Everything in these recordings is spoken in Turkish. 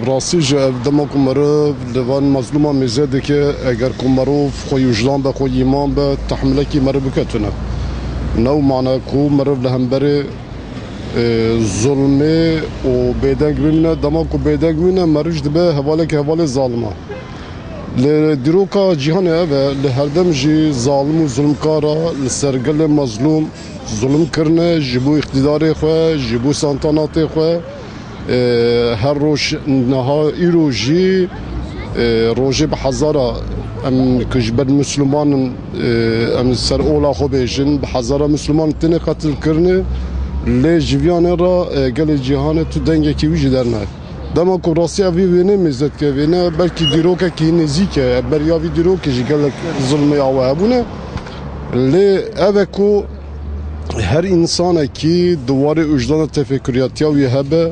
راستی جا دما کمره لوان مظلوم میزده که اگر کمرو خوی وجدان به خوی ایمان به تحمله کی مره بکتونه نو معنا کو مره لهمبره ظلمه و بیدنگ بمینه دما کو بیدنگ بمینه مرج دبه حواله که حواله ظالمه لدروکا جهان اوه لهردم جی ظالم و ظلمکارا لسرگل مظلوم ظلم کرنه جبو اقتدار خواه جبو سانتانات خواه هر روش نها ایروجی روجی به هزارا ام کجبر مسلمان ام سر اولا خو بیشن به هزارا مسلمان تنه قتل کرنه لی جویان را گل جهان تو دنگ کی ویج درنه دما کو راستی اوی وینه مزد که وینه بلکی دیروکه کی نزیکه بریاوی دیروکه جگل ظلم یاوه بونه لی اوه کو her insana ki duvarı ucdan tefekküriyat ya hebe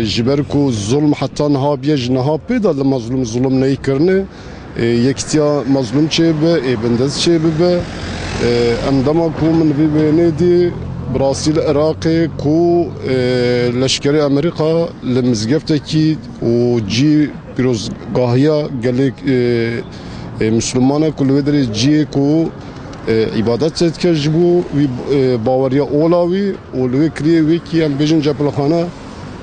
jiber ku zulm hatta naha biyej naha peda le mazlum zulm neyi karne yektiya mazlum çebe bendez çebe endama ku min vibnedi Brasil Irak'ı ku leşkeri Amerika le mizgefteki o ci biraz gahiya gelek Müslümana kulvederi ci ku ibadet zetker jibu bavariya olavi olve kriye ve ki em bejin cepelxana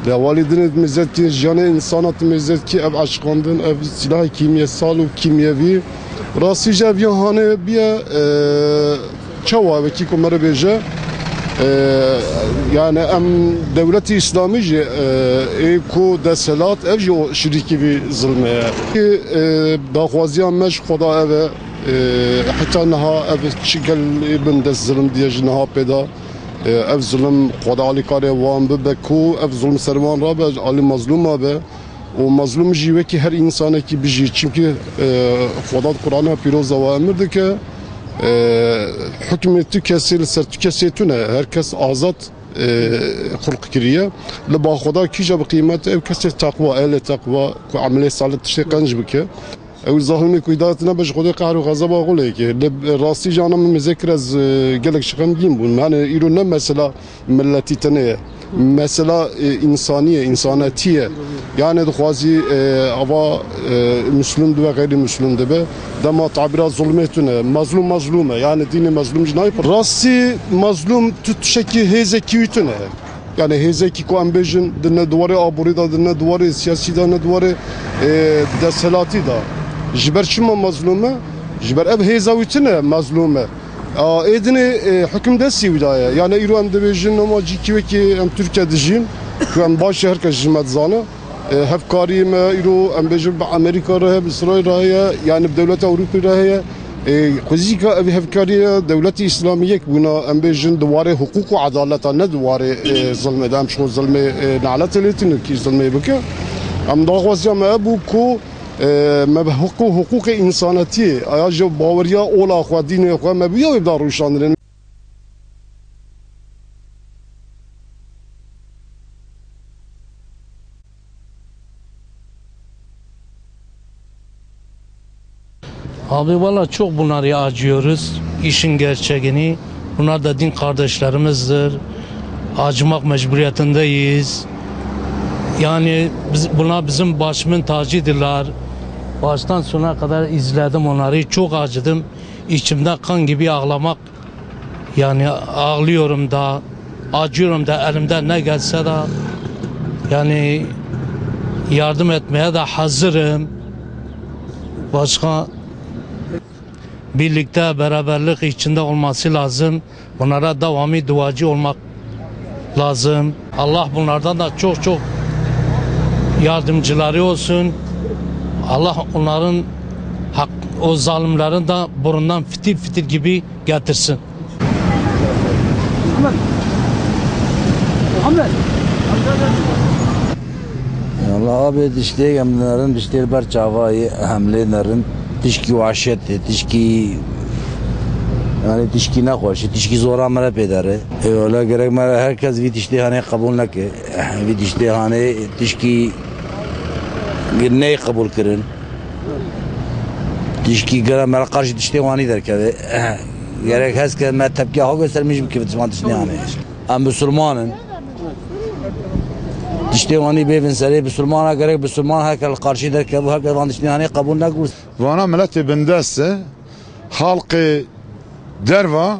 levalidin mizet ki jane insanat mizet ki ev aşkandın ev silah kimyasal ve kimyevi rasi javiyan hane biye çava ve ki kumara beje yani em devleti İslami je ku deselat ev jo şiriki bir zulme ki daxwaziyan meş xoda eve حتى نها اف شكل ابن دز ظلم ديج نها بدا اف ظلم خدا علي كاري وان ببكو اف ظلم سرمان رابع علي مظلوم به ومظلوم جيوه كي هر انسان كي بيجي çünkü خدا القرآن پیروز و امر ده که حکم تو کسی سر تو کسی تو نه herkes azat خلق كريه لبا خدا كيجا بقيمه اف كسي تقوى اهل تقوى عمليه صالح تشي قنج بك او ظاهرني كويداتنا باش خدي قهر وغضب اقول لك راسي جانا من مذكر از قالك شخم جيم بون يعني يرون مثلا ملتي تنيه مثلا انسانيه انساناتيه يعني دخوازي ابا مسلم دو غير مسلم دبه دما تعبير ظلمتنا مظلوم مظلومه يعني دين مظلوم جناي راسي مظلوم تشكي هيزه كيوتنا yani hezeki ko ambejin dinle duvarı aburida dinle duvarı siyasi da ne duvarı deselati da jiber çima mazlume jiber ev hezavitine mazlume edine hüküm desi vidaya yani İran em debejin ama cikive ki em Türkiye dijin ku em baş herkes jimet zanı hevkari me İro em bejin Amerika rahe İsrail rahe yani devlet Avrupa rahe خزيكا أبي هفكارية دولتي إسلامية بنا أم بيجن دواري حقوق وعدالة ندواري ظلم دام شو ظلم نعلت ليتن كي ظلم بك أم ضاغوزيا ما أبو كو ما حقوق إنسانية أياجو باوريا أولا أخوة دين أخوة ما بيو يبدأ روشاندرين Abi valla çok bunları acıyoruz. İşin gerçeğini. Bunlar da din kardeşlerimizdir. Acımak mecburiyetindeyiz. Yani bunlar bizim başımın tacıdırlar. Baştan sona kadar izledim onları. Çok acıdım. İçimde kan gibi ağlamak. Yani ağlıyorum da, acıyorum da elimden ne gelse de. Yani yardım etmeye de hazırım. Başka birlikte beraberlik içinde olması lazım. Bunlara devamlı duacı olmak lazım. Allah bunlardan da çok çok yardımcıları olsun. Allah onların o zalimlerin de burundan fitil fitil gibi getirsin. Allah abi dişli gemlerin dişli ber çavayı hamlelerin dişki vahşet dişki yani dişki ne hoş dişki zora mera pedere öyle gerek mera herkes bir dişli hani kabul neke bir dişli hani dişki ne kabul kırın dişki gerek mera karşı dişli vani der ki gerek herkes mera tepki ha göstermiş bir ki dişman dişli yani am Müslümanın Dişte hani bevin seri Müslümana gerek Müslüman herkes karşı derken bu herkes van dişte hani kabul ne kurs. Vana milleti bindesse halkı derva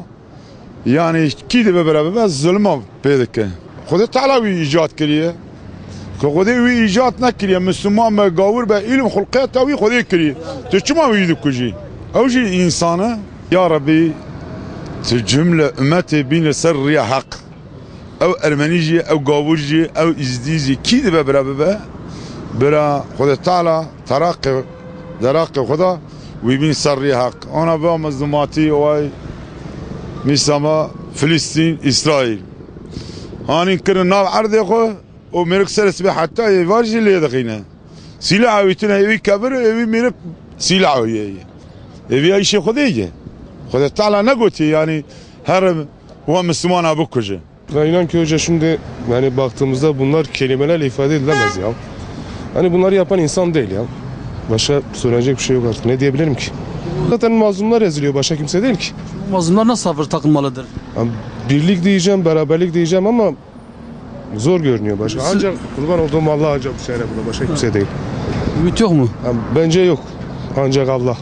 yani ki de beraber zulma pedike. Xuda Teala vi icat kiriye. Xuda vi icat nekiriye Müslüman be gavur be ilim hulqiyat tavi Xuda kiriye. Tu çuma vi kuji. Evji insanı ya Rabbi tu cümle ümmeti bin ser riya hak. Ev Ermenici, ev Gavurci, ev İzdizi ki de beraber برا خدا تعالى ترقي خدا ويبين سري حق انا بقى مظلوماتي واي مسما فلسطين اسرائيل هاني كنا ناو عرض خو ومرك سلس حتى يفارج اللي دخينا سلاح ويتنا يبي كبر يبي مرك سلاح يبي اي شيء خديه خدا تعالى نقولتي يعني هرم هو مسلمان ابو كوجه. Ben inan ki hoca şimdi yani baktığımızda bunlar kelimelerle ifade edilemez ya. Hani bunları yapan insan değil ya. Başka söyleyecek bir şey yok artık. Ne diyebilirim ki? Zaten mazlumlar eziliyor. Başka kimse değil ki. Mazlumlar nasıl sabır takınmalıdır? Yani birlik diyeceğim, beraberlik diyeceğim ama zor görünüyor başka. Ancak kurban olduğum Allah ancak bu sene buna. Başka kimse değil. Ümit yok mu? Yani bence yok. Ancak Allah.